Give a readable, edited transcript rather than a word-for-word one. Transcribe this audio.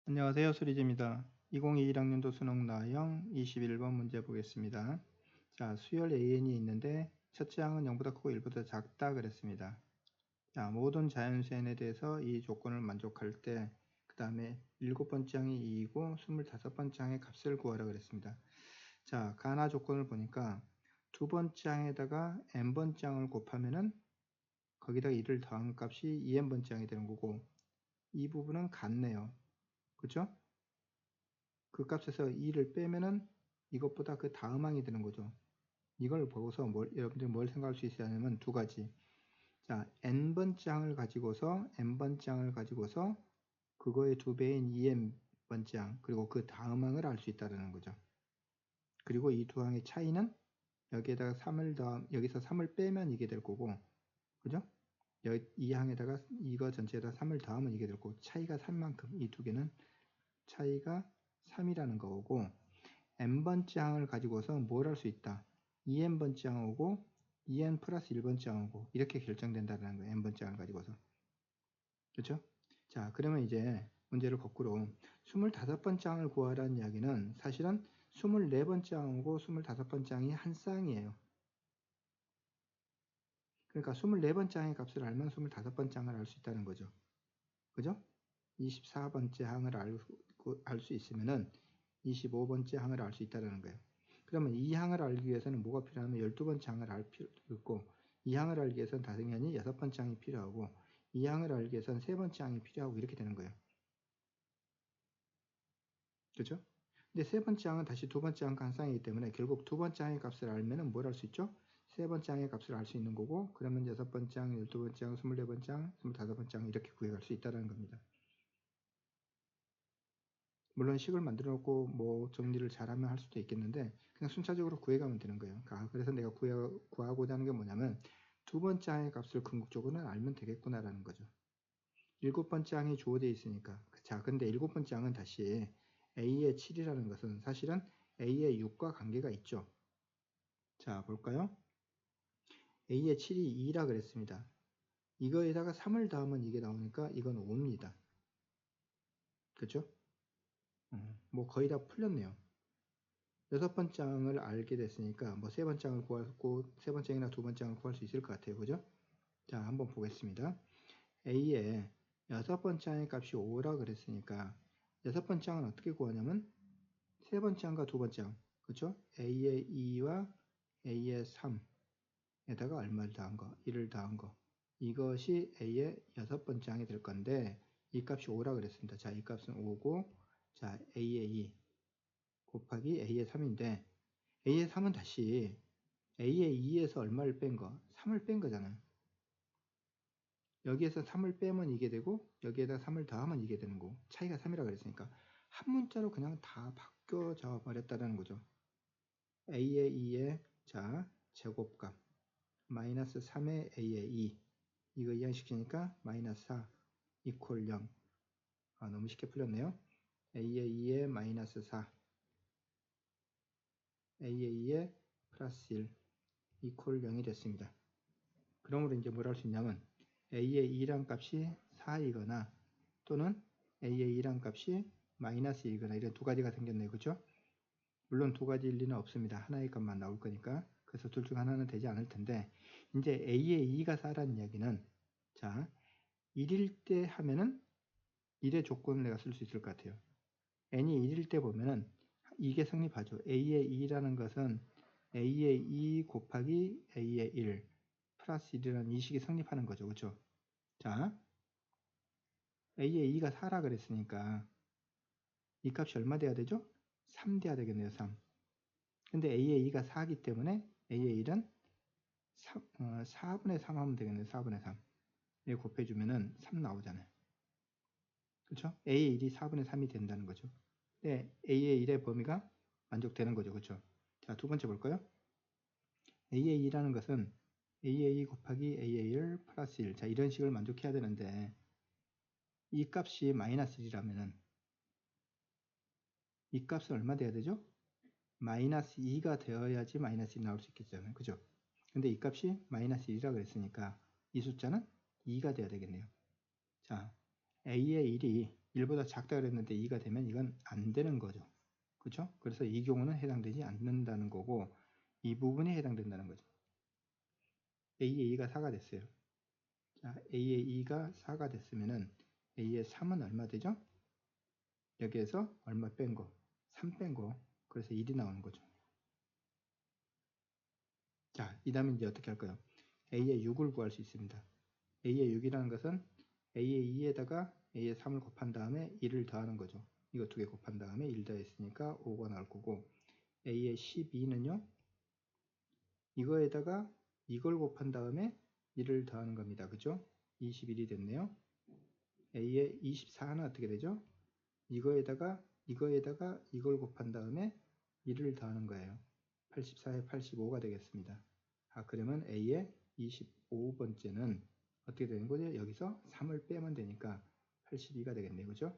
안녕하세요. 수리지입니다. 2021학년도 수능 나형 21번 문제 보겠습니다. 자, 수열 AN이 있는데 첫째 항은 0보다 크고 1보다 작다 그랬습니다. 자, 모든 자연수에 대해서 이 조건을 만족할 때 그 다음에 7번째 항이 2이고 25번째 항의 값을 구하라 그랬습니다. 자, 가나 조건을 보니까 두 번째 항에다가 n번째 항을 곱하면은 거기다가 1을 더한 값이 2n번째 항이 되는 거고 이 부분은 같네요. 그죠? 그 값에서 2를 빼면은 이것보다 그 다음 항이 되는 거죠. 이걸 보고서 여러분들이 뭘 생각할 수 있어야 하냐면 두 가지. 자, n번째 항을 가지고서 그거의 두 배인 2n번째 항 그리고 그 다음 항을 알 수 있다는 거죠. 그리고 이 두 항의 차이는 여기에다가 3을 여기서 3을 빼면 이게 될 거고, 그죠? 이 항에다가 이거 전체에다 3을 더하면 이게 될 거고, 차이가 3만큼 이 두 개는 차이가 3이라는 거고, n번째 항을 가지고서 뭘 할 수 있다? 2n번째 항하고 2n 플러스 1번째 항하고 이렇게 결정된다는 거예요. n번째 항을 가지고서. 그렇죠? 자, 그러면 이제 문제를 거꾸로 25번째 항을 구하라는 이야기는 사실은 24번째 항하고 25번째 항이 한 쌍이에요. 그러니까 24번째 항의 값을 알면 25번째 항을 알 수 있다는 거죠. 그죠? 24번째 항을 알 수 있으면은 25번째 항을 알 수 있다는 거예요. 그러면 이 항을 알기 위해서는 뭐가 필요하면 12번째 항을 알 필요가 있고, 이 항을 알기 위해서는 당연히 6번째 항이 필요하고, 이 항을 알기 위해서는 3번째 항이 필요하고 이렇게 되는 거예요. 그렇죠? 근데 세 번째 항은 다시 두 번째 항과 한 쌍이기 때문에 결국 두 번째 항의 값을 알면은 뭘 할 수 있죠? 세 번째 항의 값을 알 수 있는 거고, 그러면 6번째 항, 12번째 항, 24번째 항, 25번째 항 이렇게 구해갈 수 있다는 겁니다. 물론 식을 만들어 놓고 뭐 정리를 잘하면 할 수도 있겠는데 그냥 순차적으로 구해가면 되는 거예요. 그래서 내가 구하고자 하는 게 뭐냐면 두 번째 항의 값을 궁극적으로는 알면 되겠구나라는 거죠. 7번째 항이 주어되어 있으니까. 자, 근데 7번째 항은 다시 A의 7이라는 것은 사실은 A의 6과 관계가 있죠. 자, 볼까요? A의 7이 2라 그랬습니다. 이거에다가 3을 더하면 이게 나오니까 이건 5입니다. 그렇죠? 뭐 거의 다 풀렸네요. 6번째 항을 알게 됐으니까 뭐 3번째 항을 구하고 3번째 항이나 2번째 항을 구할 수 있을 것 같아요. 그죠? 자, 한번 보겠습니다. A의 6번째 항의 값이 5라 그랬으니까 6번째 항은 어떻게 구하냐면 3번째 항과 2번째 항, 그렇죠? A의 2와 A의 3에다가 얼마를 더한 거? 1을 더한 거. 이것이 A의 6번째 항이 될 건데 이 값이 5라 그랬습니다. 자, 이 값은 5고 자, A의 2 곱하기 A의 3인데 A의 3은 다시 A의 2에서 얼마를 뺀 거? 3을 뺀 거잖아요. 여기에서 3을 빼면 이게 되고 여기에다 3을 더하면 이게 되는 거. 차이가 3이라 그랬으니까 한 문자로 그냥 다 바뀌어져 버렸다는 거죠. A의 2의 자 제곱값 마이너스 3의 A의 2 이거 이항시키니까 마이너스 4 이퀄 0. 너무 쉽게 풀렸네요. A의 2의 마이너스 4 A의 2의 플러스 1 이퀄 0이 됐습니다. 그러므로 이제 뭘 할 수 있냐면 A의 2란 값이 4이거나 또는 A의 2란 값이 마이너스 1이거나 이런 두 가지가 생겼네요. 그렇죠? 물론 두 가지일 리는 없습니다. 하나의 값만 나올 거니까. 그래서 둘 중 하나는 되지 않을 텐데 이제 A의 2가 4라는 이야기는 자 1일 때 하면은 1의 조건을 내가 쓸 수 있을 것 같아요. n이 1일 때 보면은 이게 성립하죠. A의 2라는 것은 A의 2 곱하기 A의 1 플러스 1이라는 이 식이 성립하는 거죠. 그렇죠? 자, A의 2가 4라 그랬으니까 이 값이 얼마 돼야 되죠? 3 돼야 되겠네요. 3. 근데 A의 2가 4이기 때문에 A의 1은 4분의 3 하면 되겠네요. 4분의 3. 이렇게 곱해주면은 3 나오잖아요. 그렇죠? A의 1이 4분의 3이 된다는 거죠. 네, A의 1의 범위가 만족되는 거죠. 그렇죠? 자, 두 번째 볼까요? A의 2라는 것은 A의 2 곱하기 A의 1 플러스 1. 자, 이런 식을 만족해야 되는데 이 값이 마이너스 1이라면은 이 값은 얼마 돼야 되죠? 마이너스 2가 되어야지 마이너스 1이 나올 수 있겠잖아요. 그죠? 근데 이 값이 마이너스 1이라 그랬으니까 이 숫자는 2가 돼야 되겠네요. 자, A의 1이 1보다 작다 그랬는데 2가 되면 이건 안 되는 거죠. 그렇죠? 그래서 이 경우는 해당되지 않는다는 거고 이 부분이 해당된다는 거죠. A의 2가 4가 됐어요. 자, A의 2가 4가 됐으면은 A의 3은 얼마 되죠? 여기에서 얼마 뺀 거? 3 뺀 거. 그래서 1이 나오는 거죠. 자, 이 다음에 이제 어떻게 할까요? A의 6을 구할 수 있습니다. A의 6이라는 것은 A의 2에다가 A의 3을 곱한 다음에 1을 더하는 거죠. 이거 두 개 곱한 다음에 1 더했으니까 5가 나올 거고 A의 12는요. 이거에다가 이걸 곱한 다음에 1을 더하는 겁니다. 그죠? 21이 됐네요. A의 24는 어떻게 되죠? 이거에다가 이걸 곱한 다음에 1을 더하는 거예요. 84에 85가 되겠습니다. 그러면 A의 25번째는 어떻게 되는 거죠? 여기서 3을 빼면 되니까 82가 되겠네요. 그죠?